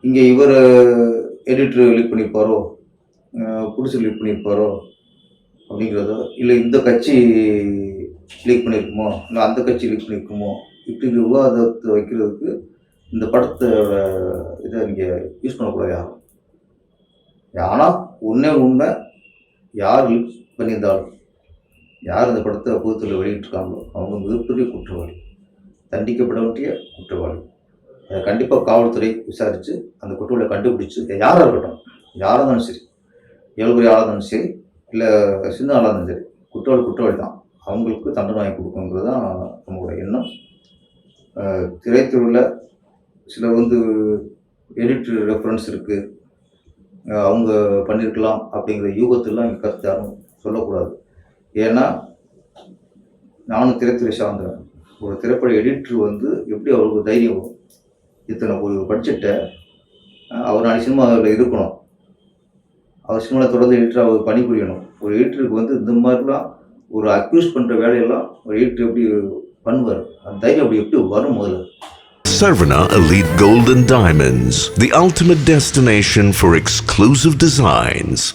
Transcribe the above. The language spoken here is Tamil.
இங்கே இவர் எடிட்டர் லீக் பண்ணியிருப்பாரோ, ப்ரொடியூசர் லீக் பண்ணியிருப்பாரோ அப்படிங்கிறதோ, இல்லை இந்த கட்சி லீக் பண்ணியிருக்குமோ, இல்லை அந்த கட்சி லீக் பண்ணியிருக்குமோ, இப்படி விவாதத்தை வைக்கிறதுக்கு இந்த படத்தோட இதை இங்கே யூஸ் பண்ணக்கூடாது யாரும். ஆனால் உண்மை யார் லீக் பண்ணியிருந்தாலும், யார் இந்த படத்தை பொதுத்தில் வெளியிட்டிருக்காங்களோ அவங்க மிகப்பெரிய குற்றவாளி, தண்டிக்கப்பட வேண்டிய குற்றவாளி. அதை கண்டிப்பாக காவல்துறை விசாரித்து அந்த குற்றவாளியை கண்டுபிடிச்சி யாராக இருக்கட்டும், யாராக இருந்தாலும் சரி, எவ்வளோ பெரிய ஆளாக இருந்தாலும் சரி, இல்லை சின்ன ஆளாக இருந்தாலும் சரி, குற்றவாளி தான், அவங்களுக்கு தண்டனை வாங்கி கொடுக்கணுங்கிறது தான் நம்மளோட எண்ணம். திரைத்துறையில் சில எடிட்டர் ரெஃபரன்ஸ் இருக்குது, அவங்க பண்ணியிருக்கலாம் அப்படிங்கிற யூகத்தெல்லாம் எங்கள் கருத்து யாரும் சொல்லக்கூடாது. ஏன்னா நானும் திரைத்துறை சார்ந்தேன். ஒரு திரைப்பட எடிட்டர் எப்படி அவருக்கு தைரியம் வரும்? இத்தனை ஒரு பட்ஜெட்டை அவர் நாளைக்கு சினிமாவில் இருக்கணும், அவர் சினிமாவில் தொடர்ந்து எடிட்டராக அவர் பணிபுரியணும். ஒரு எடிட்டருக்கு இந்த மாதிரிலாம் ஒரு அக்யூஸ் பண்ணுற வேலையெல்லாம் ஒரு எடிட்டர் எப்படி பண்ணுவார்? அந்த தைரியம் அப்படி எப்படி வரும் முதல்ல? Sarvana Elite Gold and Diamonds, the ultimate destination for exclusive designs.